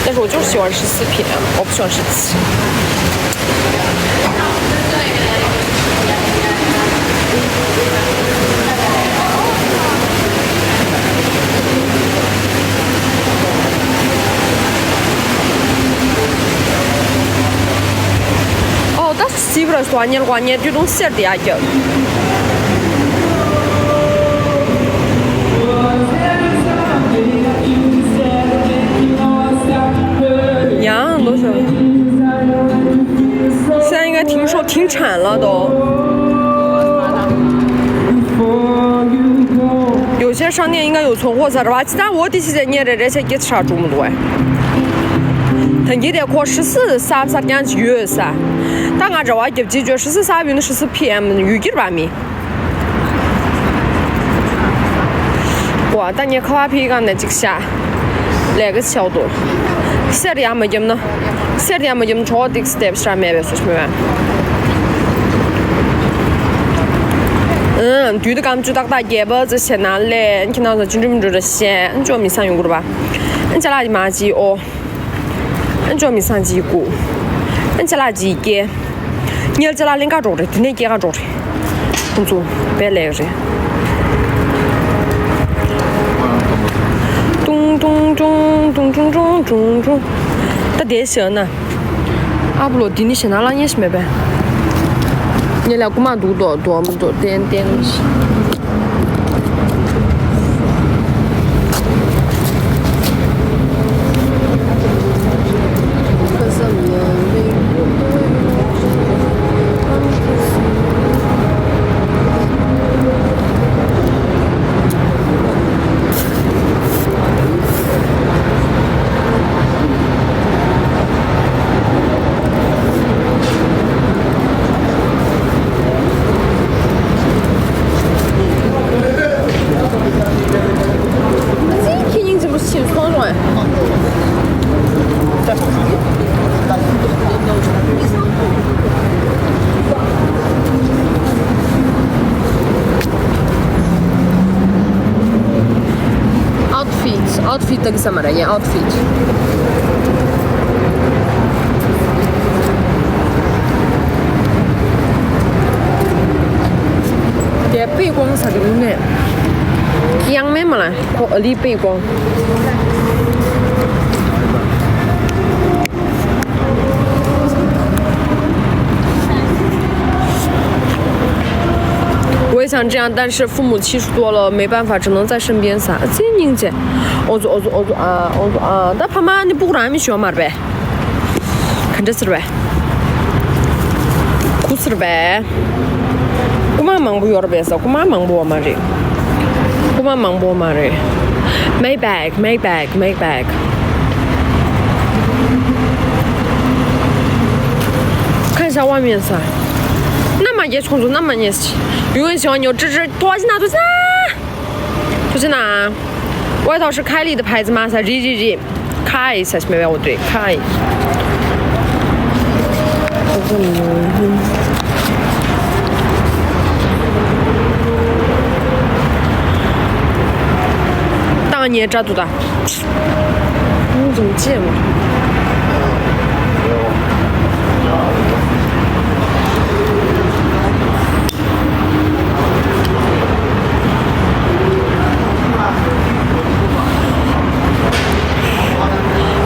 但是我就是喜欢14PM，我不喜欢17。哦，但是媳妇儿说你的话，你这种鞋底啊就。1样多少？现在应该听说停产了都。有些商店应该有存货在这吧？其他我的现在你的这些给啥这么多哎？他你得可14啥不啥点去月噻？但俺这话就解决14啥用的14PM 预计吧米。哇，但你可皮干那几个下，那个小多。Serdi amacım çoğu dikste bir şey meyve suç mu ben? Düdü kamçı da gebe这些拿来，你看到这真正这些，你觉得没啥用过吧？你家垃圾垃圾哦，你觉得没啥几个？你家垃圾给，你家垃圾干着的，天天给干着的，工作别来着。咚，它电线呢？阿不落地，你现在那也是没办。你来干嘛多么多点东西？Outfit lagi sama ya outfit. Dia 背光啥的呢？样没嘛啦，可里背光。我也想这样，但是父母70多了，没办法，只能在身边撒。这宁姐，我说啊，但爸妈你不然没学嘛呗？看这事呗，哭死了呗！我妈忙不要了呗是，我妈忙不嘛这，我妈忙不嘛这，make back。看一下外面噻。那么也冲着那么也是，永远喜欢牛吱吱，多少钱拿多少？多少拿？外套是凯利的牌子吗？噻，G，凯噻，没办我对凯。当年咋做的？你怎么见嘛？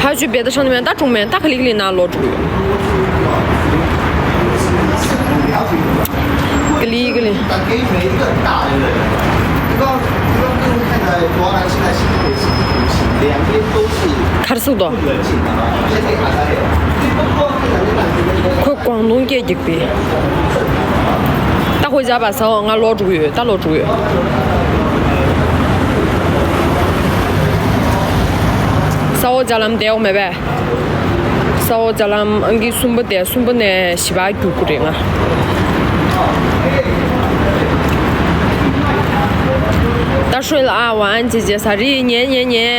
还要去别的商店打中门，打克里拿落住。个里。看手的。可广东也一边。打回家把手俺落住打落住。少叫他们带我们呗，少叫他们给送不得西巴住过的啊。打水了啊，晚安姐姐，啥子年，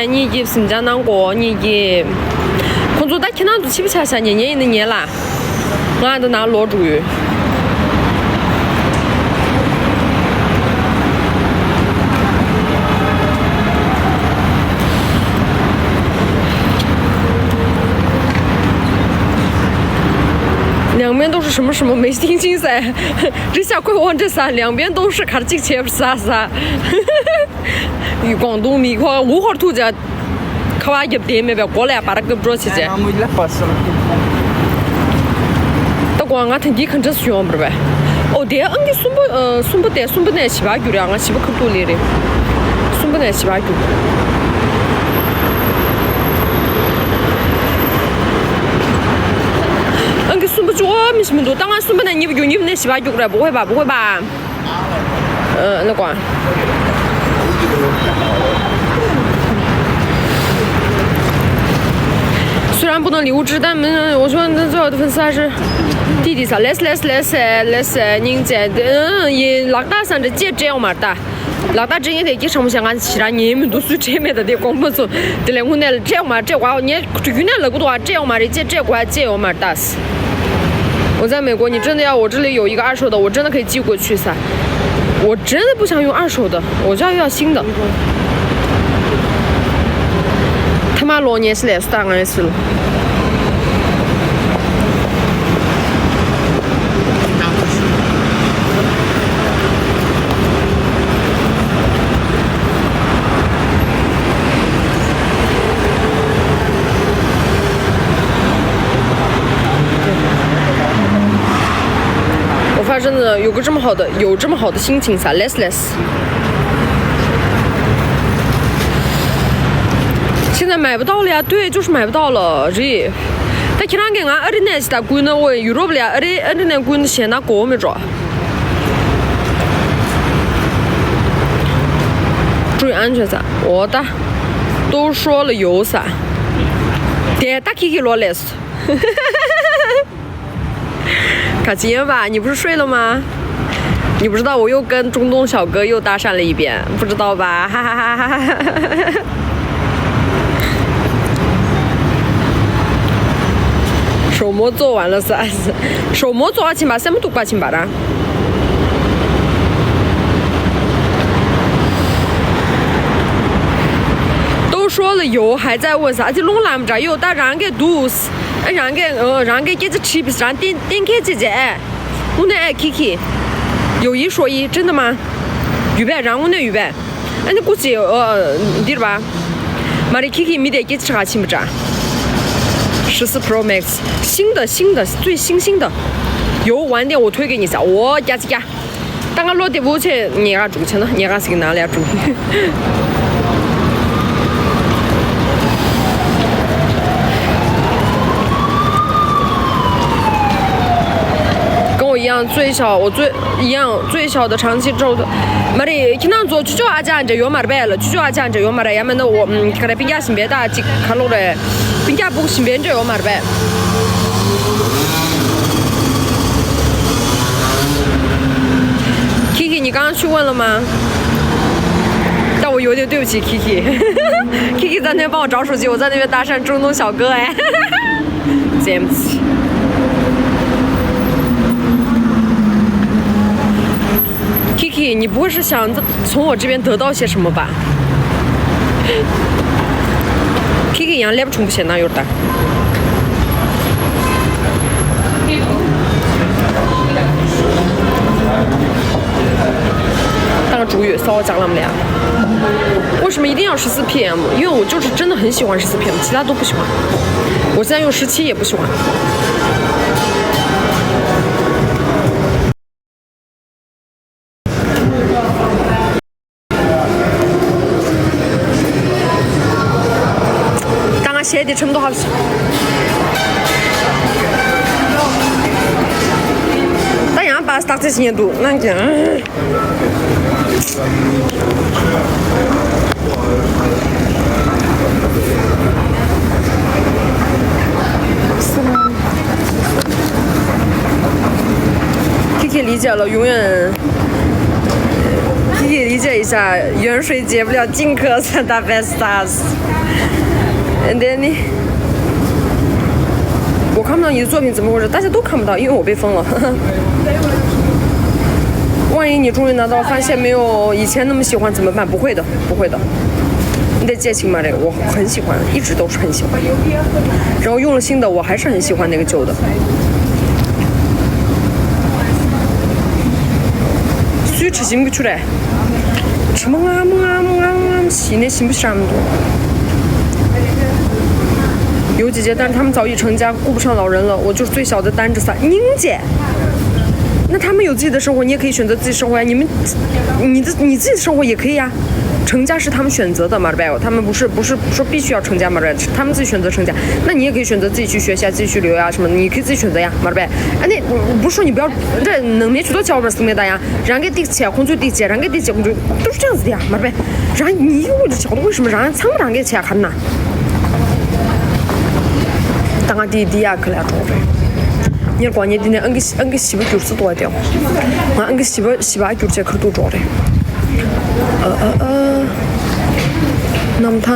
你一是家啷个？你一，工作打看到都起不起来噻，年的年啦，俺都拿落住。边都是什么什么没听清噻，这下快往这噻，两边都是看进去不是噻，与广东米块我好土着，看完一点没过来把它给不着起噻。到光啊，天地看这熊不是呗？哦，对，你送不得七八句的，俺七八可多里的，送不得七八句。给送不着，没什么多。当然送不得，你们那七八句过来，不会吧？那管。虽然不能留置，但我说那最好的粉丝还是弟弟噻。来，您这也拉大上这姐这样嘛的。老大真也得给上不下俺其他你们都是这面的光不走，对嘞，我那这样嘛，这话你去年那个多这样嘛，这话这样嘛打死。我在美国，你真的要我这里有一个2手的，我真的可以寄过去噻。我真的不想用2手的，我这要新的。他妈6年是来是打俺是了。真的有这么好的心情噻 ，less。现在买不到了呀，对，就是买不到了，这。但其他给俺二的那些大贵呢，我有着不了，二的那贵呢，现在过没着。注意安全噻，我的，都说了有噻。对，打 Kiki 罗 less。卡金吧，你不是睡了吗？你不知道我又跟中东小哥又搭讪了一遍，不知道吧？哈哈哈哈哈哈！手模做完了噻，手模做了请吧，什么都挂请吧的。都说了有，还在问啥？这弄烂不着有，但让给读。让给这 chips 上点开姐姐，我那爱 Kiki， 有一说一，真的吗？预备让我那预备，哎你估计对了吧？妈的 Kiki 没得给吃下请不着？14 Pro Max 新的最新的，有晚点我推给你噻，我加。当我落地不去，你家住去了，你家是个哪里住？一样最小，最小的长期之后的，没得经常做就阿讲这药嘛的白了，就阿讲这药嘛的，要么的我看来评价性别大，看了的评价不性别这药嘛的白。Kiki， 你刚刚去问了吗？但我有点对不起 Kiki，Kiki 在那边帮我找手机，我在那边搭讪中东小哥哎，对不起。Kiki， 你不会是想从我这边得到些什么吧 ？Kiki 一样来不冲不现哪有的？当个主语骚讲了没呀？为什么一定要14 PM？ 因为我就是真的很喜欢14 PM， 其他都不喜欢。我现在用17也不喜欢。写的程度好些。大家把打这些年度，那讲。Kiki 理解了，永远。Kiki 理解一下，远水解不了近渴，Santa Festas。Danny， 我看不到你的作品，怎么回事？大家都看不到，因为我被封了。万一你终于拿到，发现没有以前那么喜欢怎么办？不会的，你得借情嘛，这个我很喜欢，一直都是很喜欢。然后用了新的，我还是很喜欢那个旧的。 수유 치심 그 출에洗那行不上那么多。有姐姐，但是他们早已成家，顾不上老人了。我就是最小的单着伞。宁姐，那他们有自己的生活，你也可以选择自己生活呀。你自己的生活也可以呀。成家是他们选择的嘛，对吧？他们不是说必须要成家嘛，对吧？他们自己选择成家，那你也可以选择自己去学习啊，自己去留呀什么的，你可以自己选择呀，嘛对吧？啊，那不是说你不要这能面去到脚本是没的呀，让给第钱工作第钱，让给第钱工作都是这样子的呀，嘛对吧？让你我的角度为什么让苍不让给钱看呢？当俺弟弟啊，可来着呗。你过年今天俺给媳妇就是多点，俺给媳妇就是可多着的。남타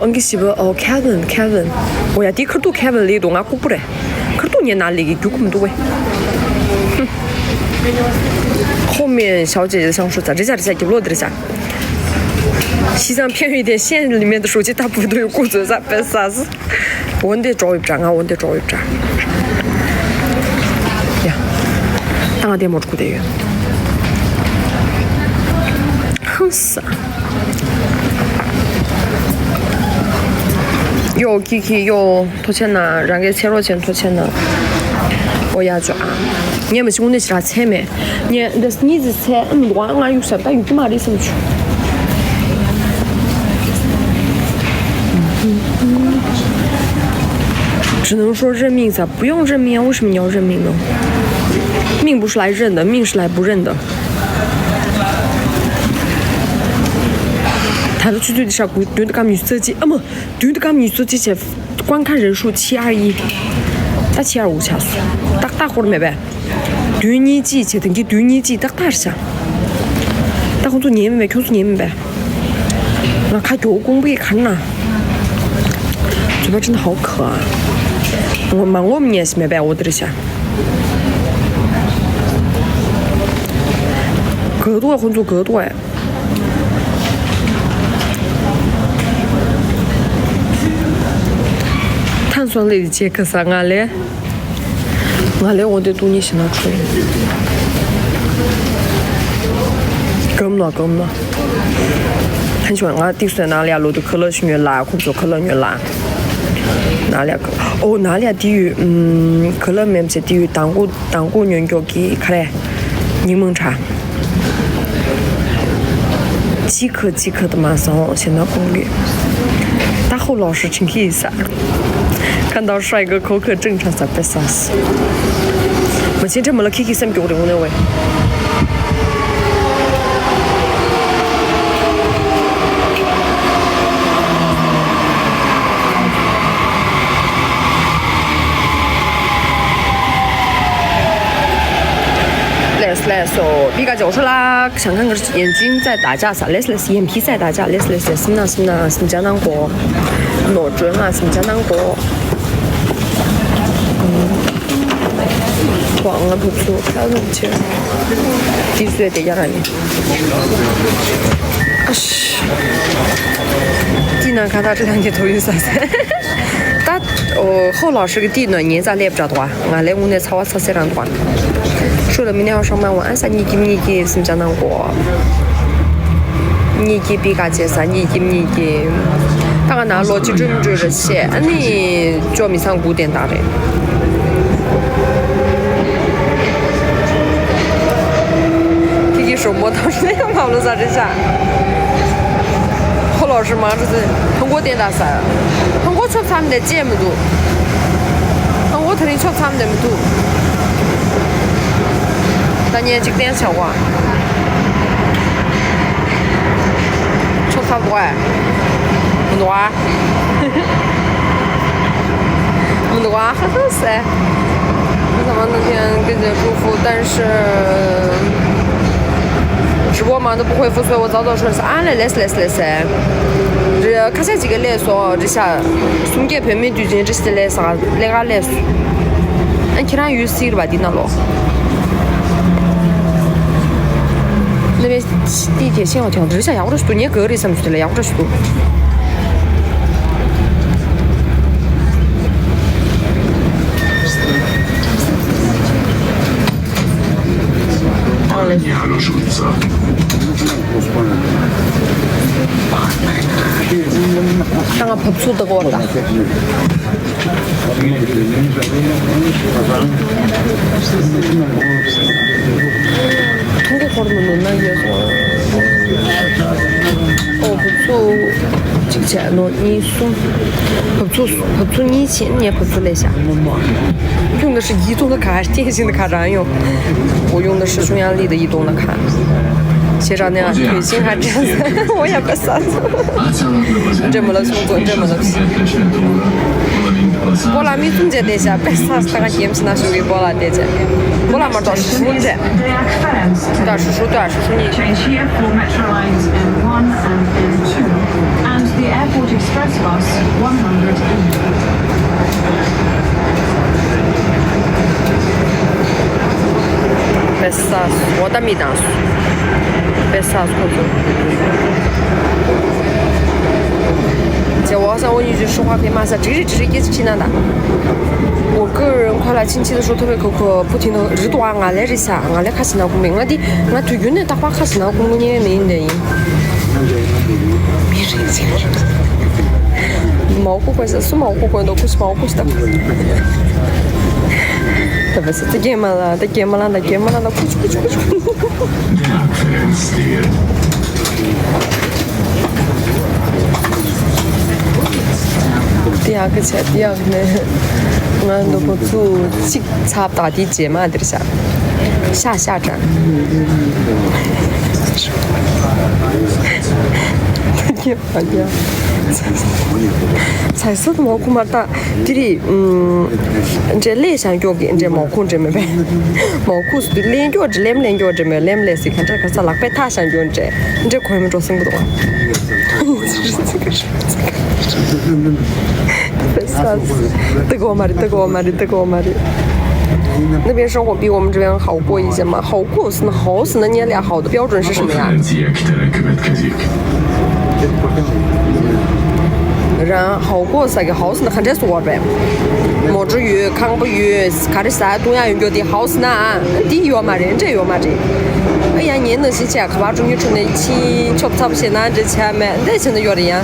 안기 씨가 Kevin 오야 디 그도 Kevin里动啊古不嘞그도你哪里就这么多后面小姐姐想说在这家就落的下西藏偏远一点县里面的手机大部分都有固着在摆啥子我得找一张啊我得找一张呀当个电摩出的哟很死啊有 Kiki 有多钱呢？让给车多钱多钱呢？我也抓，你也没是我那其他车没？你这是你这车那么多，俺有啥？但有干嘛的上去？只能说认命噻，不用认命啊！为什么你要认命呢？命不是来认的，命是来不认的。他的去对的啥？对的，咱们女司机，对的，咱们女司机去观看人数721，打725掐数，打活了没呗？对你几去登记对你几打是啥？打工作年没？工作年没呗？那看脚工不给看呐？嘴巴真的好渴啊！我们年是没呗？我这下。可多工作可多哎。碳酸类的杰克萨俺嘞我得读你现在吹够了很喜欢俺第三哪里啊罗的可乐是越辣或者可乐越辣哪里啊哪里啊低于可乐没是低于当过牛角给看来柠檬茶饥渴的马上现在攻略大后老师请看一下看到帅哥口渴正常才别杀死我现在没了 Kiki 3表的我那位来说，比较就是啦，想看个眼睛在打架啥？来眼皮在打架，来什么江南国，罗准啊，什么江南国，黄啊不错，看不起，低水得压你，地呢？看他这两天头有啥子？他后老师个地呢，年咋来不着多啊？俺来我那草谁让多？说了明天要上班，我按啥你给什么江南过？你给比嘎介啥？你给，大概拿逻辑准不准这些？你脚没上古典大的。Kiki 说我当时那样跑了咋这下？何老师嘛，这是通过电大赛，通过出他们的节目度，通过他的出他们的度。当年这个点小娃，出差不多哎，很多啊，很多啊，呵呵噻。为什么那天给姐祝福，但是直播嘛都不回复，所以我早说是啊来噻。这看下几个来说，这下送给朋友最近这些来啥来个来说，俺看他有谁了吧？地那咯。那边地铁线要调，这下要不是你隔离什么去了，要不是多。当밥솥 뜨거 왔다. 한국 걸으면 못 나기해서. 밥솥 직前너你送밥솥你钱你也밥솥来下。用的是移动的卡还是电信的卡咱用？我用的是匈牙利的移动的卡。写上那样腿型还真是，我也不啥子。这么了送走，这么了皮。我那没总结得下，白啥子那个电瓶那是微博了得着。我那么到15着，到15你。白啥？我的没当数。白啥子？在网上问一句实话可以骂啥？这也是挺难的。我个人快来亲戚的时候特别口渴，不停的日多啊来日下啊来看新郎公明，我对云的打花看新郎公你也没得赢。没人情。毛骨怪是毛骨怪都不是毛骨的。对不是，这嘛了，哭泣。第二个呢，俺都不做警察打的街嘛，这下下站。아니야. 살서도 먹고 말다 들이 이제 레상 교기 이제 먹고 이제 매배 먹고 수 렌교 렌교 이제 렘레스 간다 가서 락배 타상 교 이제 거면 좀 생각도 와. 뜨거워 말이. 那边生活比我们这边好过一些吗？好过是好是那你俩好的标准是什么呀？人好过是个好是那很这说呗，莫至于康不于看的啥东亚人觉得好是那第一嘛人这月嘛这，哎呀你那些钱可把中女存的起瞧不差不些那这钱没，那现在觉得呀，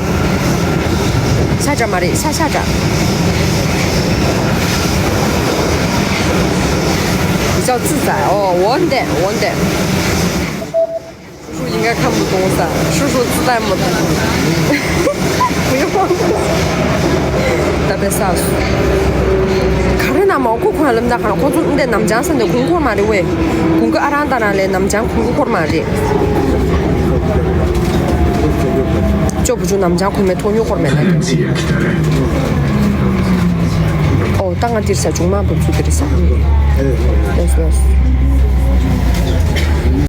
下站嘛的下站。比较自在哦，我的，叔叔应该看不懂噻，叔叔自带么的，不用，特别啥子？看着那毛裤款那么大看，或者你在南江上的空壳嘛的喂，空个阿兰达那里南江空壳嘛的，就不就南江空没脱女货没那个。哦，当然第二中嘛不就第二。Yes.